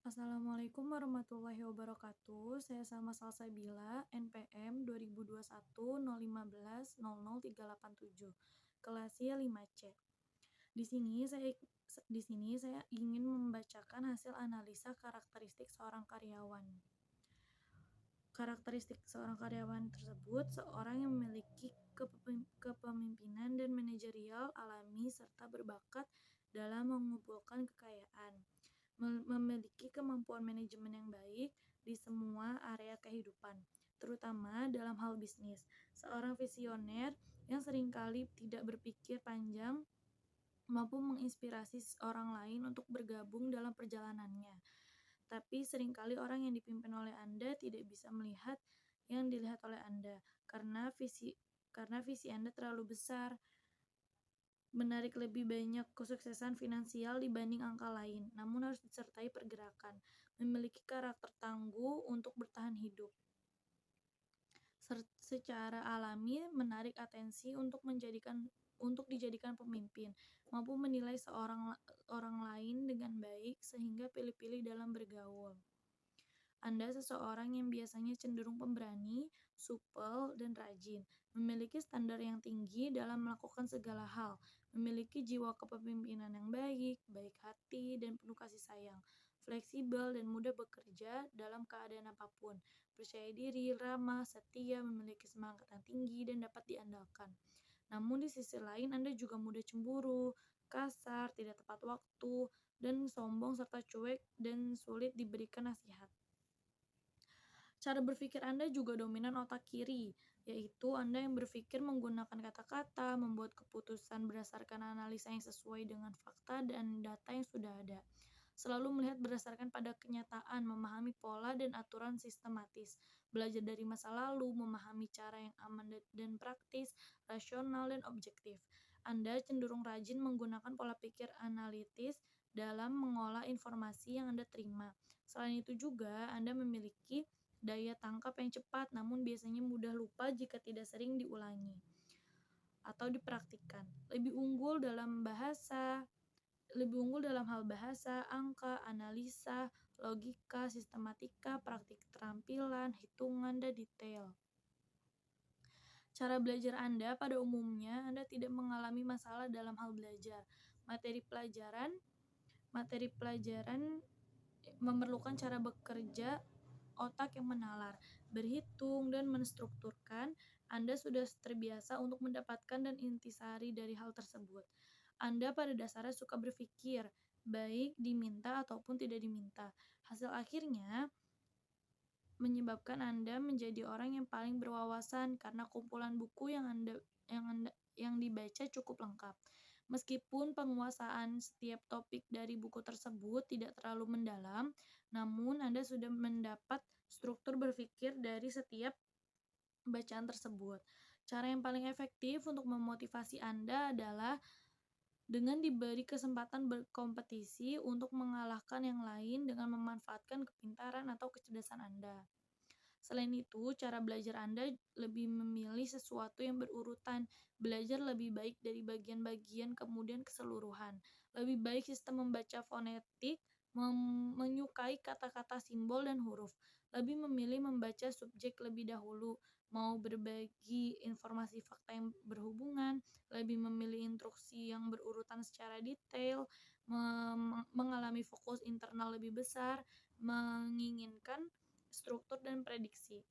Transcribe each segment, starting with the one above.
Assalamualaikum warahmatullahi wabarakatuh. Saya Salma Salsabila, NPM 2021 015 00 387, kelasnya 5C. Di sini saya ingin membacakan hasil analisa karakteristik seorang karyawan. Karakteristik seorang karyawan tersebut seorang yang memiliki kepemimpinan dan manajerial alami serta berbakat dalam mengumpulkan kekayaan, memiliki kemampuan manajemen yang baik di semua area kehidupan, terutama dalam hal bisnis. Seorang visioner yang seringkali tidak berpikir panjang, mampu menginspirasi orang lain untuk bergabung dalam perjalanannya. Tapi seringkali orang yang dipimpin oleh Anda tidak bisa melihat yang dilihat oleh Anda, karena visi Anda terlalu besar, menarik lebih banyak kesuksesan finansial dibanding angka lain, namun harus disertai pergerakan, memiliki karakter tangguh untuk bertahan hidup. Secara alami menarik atensi untuk dijadikan pemimpin, mampu menilai orang lain dengan baik sehingga pilih-pilih dalam bergaul. Anda seseorang yang biasanya cenderung pemberani, supel, dan rajin, memiliki standar yang tinggi dalam melakukan segala hal, memiliki jiwa kepemimpinan yang baik, baik hati, dan penuh kasih sayang, fleksibel dan mudah bekerja dalam keadaan apapun, percaya diri, ramah, setia, memiliki semangat yang tinggi, dan dapat diandalkan. Namun di sisi lain Anda juga mudah cemburu, kasar, tidak tepat waktu, dan sombong serta cuek dan sulit diberikan nasihat. Cara berpikir Anda juga dominan otak kiri, yaitu Anda yang berpikir menggunakan kata-kata, membuat keputusan berdasarkan analisa yang sesuai dengan fakta dan data yang sudah ada. Selalu melihat berdasarkan pada kenyataan, memahami pola dan aturan sistematis, belajar dari masa lalu, memahami cara yang aman dan praktis, rasional dan objektif. Anda cenderung rajin menggunakan pola pikir analitis dalam mengolah informasi yang Anda terima. Selain itu juga, Anda memiliki daya tangkap yang cepat, namun biasanya mudah lupa jika tidak sering diulangi atau dipraktikkan. Lebih unggul dalam hal bahasa, angka, analisa, logika, sistematika, praktik keterampilan, hitungan, dan detail. Cara belajar Anda pada umumnya, Anda tidak mengalami masalah dalam hal belajar. Materi pelajaran memerlukan cara bekerja otak yang menalar, berhitung, dan menstrukturkan. Anda sudah terbiasa untuk mendapatkan dan intisari dari hal tersebut. Anda pada dasarnya suka berpikir, baik diminta ataupun tidak diminta. Hasil akhirnya menyebabkan Anda menjadi orang yang paling berwawasan karena kumpulan buku yang dibaca cukup lengkap. Meskipun penguasaan setiap topik dari buku tersebut tidak terlalu mendalam, namun Anda sudah mendapat struktur berpikir dari setiap bacaan tersebut. Cara yang paling efektif untuk memotivasi Anda adalah dengan diberi kesempatan berkompetisi untuk mengalahkan yang lain dengan memanfaatkan kepintaran atau kecerdasan Anda. Selain itu, cara belajar Anda lebih memilih sesuatu yang berurutan, belajar lebih baik dari bagian-bagian kemudian keseluruhan. Lebih baik sistem membaca fonetik, menyukai kata-kata simbol dan huruf. Lebih memilih membaca subjek lebih dahulu, mau berbagi informasi fakta yang berhubungan, lebih memilih instruksi yang berurutan secara detail, mengalami fokus internal lebih besar, menginginkan struktur dan prediksi.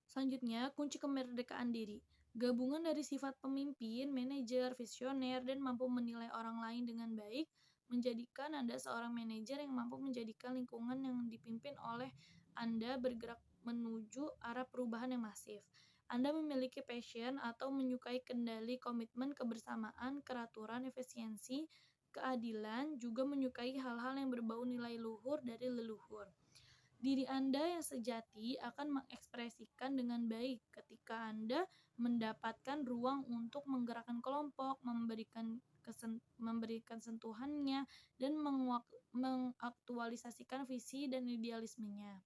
Selanjutnya, kunci kemerdekaan diri. Gabungan dari sifat pemimpin, manajer, visioner, dan mampu menilai orang lain dengan baik menjadikan Anda seorang manajer yang mampu menjadikan lingkungan yang dipimpin oleh Anda bergerak menuju arah perubahan yang masif. Anda memiliki passion atau menyukai kendali, komitmen, kebersamaan, keraturan, efisiensi, keadilan, juga menyukai hal-hal yang berbau nilai luhur dari leluhur. Diri Anda yang sejati akan mengekspresikan dengan baik ketika Anda mendapatkan ruang untuk menggerakkan kelompok, memberikan sentuhannya, dan mengaktualisasikan visi dan idealismenya.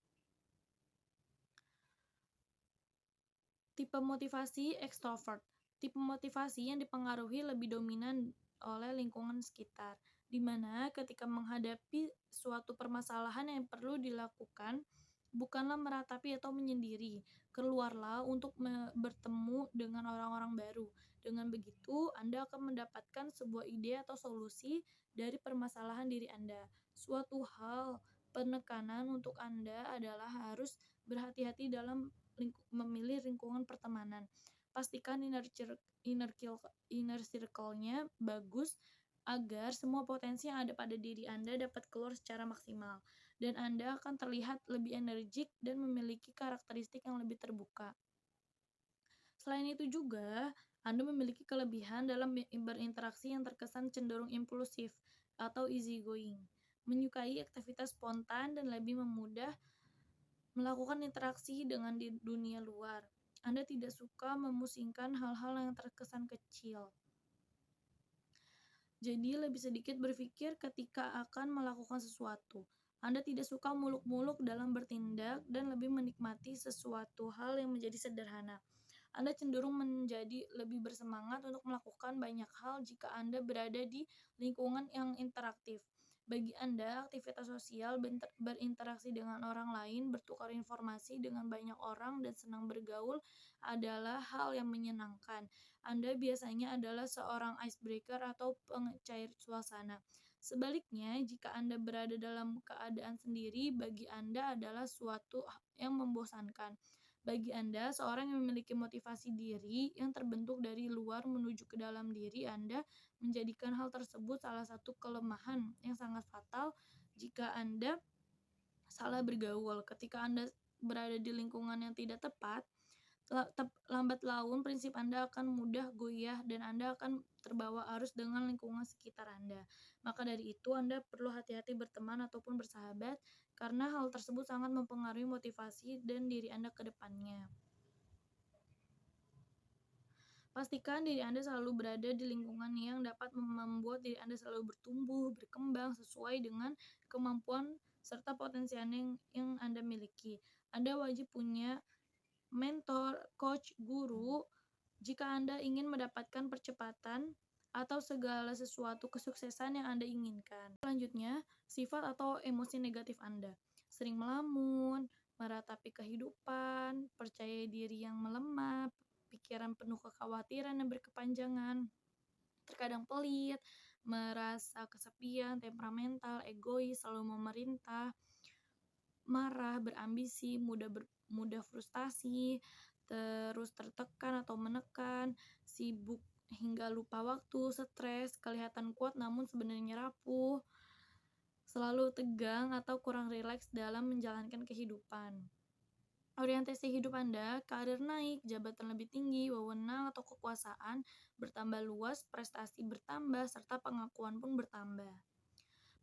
Tipe motivasi ekstrovert. Tipe motivasi yang dipengaruhi lebih dominan oleh lingkungan sekitar. di mana ketika menghadapi suatu permasalahan yang perlu dilakukan, bukanlah meratapi atau menyendiri, keluarlah untuk bertemu dengan orang-orang baru. Dengan begitu, Anda akan mendapatkan sebuah ide atau solusi dari permasalahan diri Anda. Suatu hal penekanan untuk Anda adalah harus berhati-hati dalam memilih lingkungan pertemanan. Pastikan inner circle-nya bagus agar semua potensi yang ada pada diri Anda dapat keluar secara maksimal, dan Anda akan terlihat lebih energik dan memiliki karakteristik yang lebih terbuka. Selain itu juga, Anda memiliki kelebihan dalam berinteraksi yang terkesan cenderung impulsif atau easygoing, menyukai aktivitas spontan dan lebih memudah melakukan interaksi dengan di dunia luar. Anda tidak suka memusingkan hal-hal yang terkesan kecil. Jadi lebih sedikit berpikir ketika akan melakukan sesuatu. Anda tidak suka muluk-muluk dalam bertindak dan lebih menikmati sesuatu hal yang menjadi sederhana. Anda cenderung menjadi lebih bersemangat untuk melakukan banyak hal jika Anda berada di lingkungan yang interaktif. Bagi Anda, aktivitas sosial, berinteraksi dengan orang lain, bertukar informasi dengan banyak orang, dan senang bergaul adalah hal yang menyenangkan. Anda biasanya adalah seorang icebreaker atau pencair suasana. Sebaliknya, jika Anda berada dalam keadaan sendiri, bagi Anda adalah suatu yang membosankan. Bagi Anda, seorang yang memiliki motivasi diri yang terbentuk dari luar menuju ke dalam diri Anda menjadikan hal tersebut salah satu kelemahan yang sangat fatal jika Anda salah bergaul. Ketika Anda berada di lingkungan yang tidak tepat, lambat laun prinsip Anda akan mudah goyah dan Anda akan terbawa arus dengan lingkungan sekitar Anda. Maka dari itu, Anda perlu hati-hati berteman ataupun bersahabat karena hal tersebut sangat mempengaruhi motivasi dan diri Anda ke depannya. Pastikan diri Anda selalu berada di lingkungan yang dapat membuat diri Anda selalu bertumbuh, berkembang sesuai dengan kemampuan serta potensi yang Anda miliki. Anda wajib punya mentor, coach, guru jika Anda ingin mendapatkan percepatan atau segala sesuatu kesuksesan yang Anda inginkan. Selanjutnya, sifat atau emosi negatif Anda. Sering melamun, meratapi kehidupan, percaya diri yang melemah, pikiran penuh kekhawatiran yang berkepanjangan, terkadang pelit, merasa kesepian, temperamental, egois, selalu memerintah, marah, berambisi, mudah frustasi, terus tertekan atau menekan, sibuk hingga lupa waktu, stres, kelihatan kuat namun sebenarnya rapuh, selalu tegang atau kurang rileks dalam menjalankan kehidupan. Orientasi hidup Anda, karir naik, jabatan lebih tinggi, wewenang atau kekuasaan bertambah luas, prestasi bertambah, serta pengakuan pun bertambah.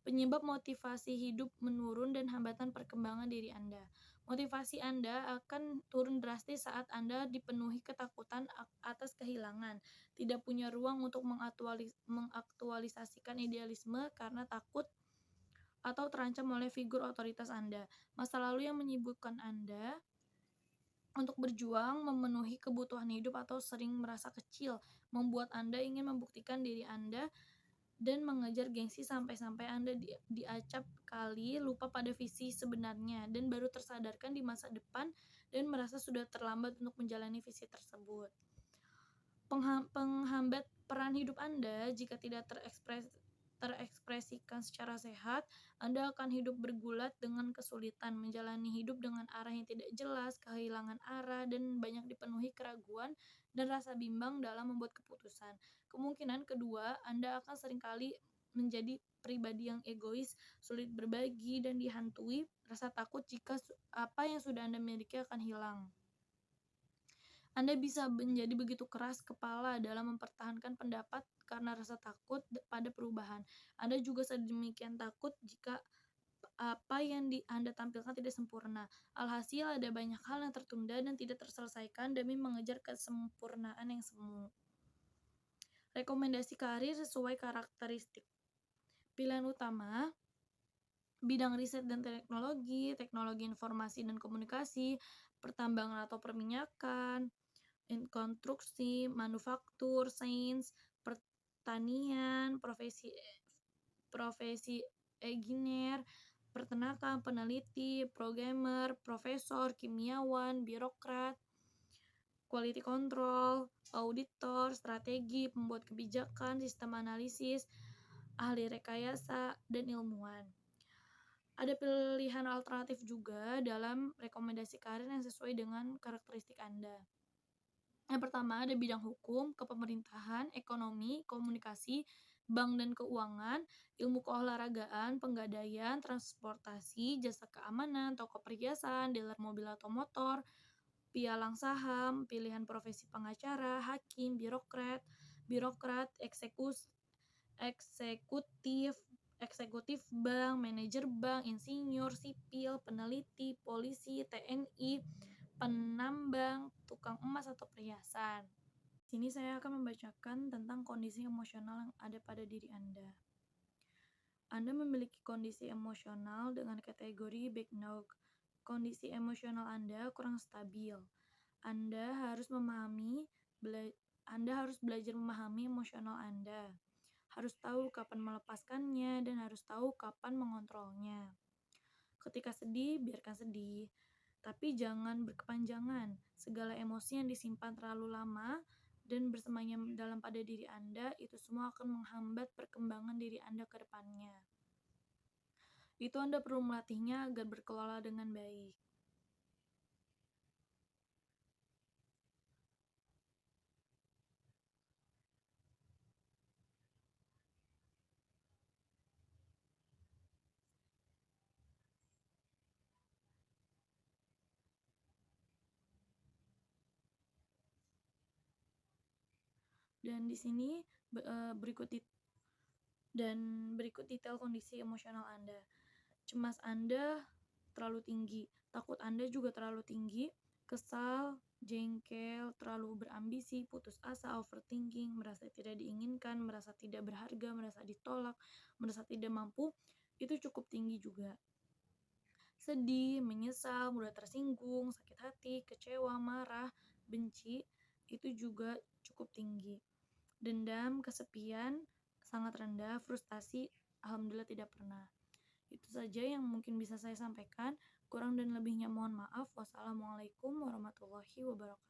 Penyebab motivasi hidup menurun dan hambatan perkembangan diri Anda. Motivasi Anda akan turun drastis saat Anda dipenuhi ketakutan atas kehilangan, tidak punya ruang untuk mengaktualisasikan idealisme karena takut atau terancam oleh figur otoritas Anda. Masa lalu yang menyibukkan Anda untuk berjuang, memenuhi kebutuhan hidup atau sering merasa kecil, membuat Anda ingin membuktikan diri Anda dan mengejar gengsi sampai-sampai Anda diacap kali lupa pada visi sebenarnya dan baru tersadarkan di masa depan dan merasa sudah terlambat untuk menjalani visi tersebut. Penghambat peran hidup Anda jika tidak terekspresikan secara sehat, Anda akan hidup bergulat dengan kesulitan, menjalani hidup dengan arah yang tidak jelas, kehilangan arah, dan banyak dipenuhi keraguan dan rasa bimbang dalam membuat keputusan. Kemungkinan kedua, Anda akan seringkali menjadi pribadi yang egois, sulit berbagi, dan dihantui rasa takut jika apa yang sudah Anda miliki akan hilang. Anda bisa menjadi begitu keras kepala dalam mempertahankan pendapat karena rasa takut pada perubahan. Anda juga sedemikian takut jika apa yang Anda tampilkan tidak sempurna. Alhasil, ada banyak hal yang tertunda dan tidak terselesaikan demi mengejar kesempurnaan yang semu. Rekomendasi karir sesuai karakteristik. Pilihan utama: bidang riset dan teknologi, teknologi informasi dan komunikasi, pertambangan atau perminyakan, konstruksi, manufaktur, sains, pertanian, profesi engineer, peternakan, peneliti, programmer, profesor, kimiawan, birokrat, quality control, auditor, strategi, pembuat kebijakan, sistem analisis, ahli rekayasa, dan ilmuwan. Ada pilihan alternatif juga dalam rekomendasi karir yang sesuai dengan karakteristik Anda. Yang pertama ada bidang hukum, kepemerintahan, ekonomi, komunikasi, bank dan keuangan, ilmu keolahragaan, penggadaian, transportasi, jasa keamanan, toko perhiasan, dealer mobil atau motor, pialang saham, pilihan profesi pengacara, hakim, birokrat, eksekutif bank, manajer bank, insinyur, sipil, peneliti, polisi, TNI, penambang, tukang emas atau perhiasan. Sini saya akan membacakan tentang kondisi emosional yang ada pada diri Anda. Anda memiliki kondisi emosional dengan kategori Backnog. Kondisi emosional Anda kurang stabil. Anda harus belajar memahami emosional Anda. Harus tahu kapan melepaskannya dan harus tahu kapan mengontrolnya. Ketika sedih, biarkan sedih. Tapi jangan berkepanjangan. Segala emosi yang disimpan terlalu lama dan bersemayam dalam pada diri Anda, itu semua akan menghambat perkembangan diri Anda ke depannya. Itu Anda perlu melatihnya agar berkelola dengan baik. Dan di sini berikut detail kondisi emosional Anda. Cemas Anda terlalu tinggi, takut Anda juga terlalu tinggi, kesal, jengkel, terlalu berambisi, putus asa, overthinking, merasa tidak diinginkan, merasa tidak berharga, merasa ditolak, merasa tidak mampu, itu cukup tinggi juga. Sedih, menyesal, mudah tersinggung, sakit hati, kecewa, marah, benci, itu juga cukup tinggi. Dendam, kesepian, sangat rendah, frustasi, alhamdulillah tidak pernah. Itu saja yang mungkin bisa saya sampaikan. Kurang dan lebihnya mohon maaf. Wassalamualaikum warahmatullahi wabarakatuh.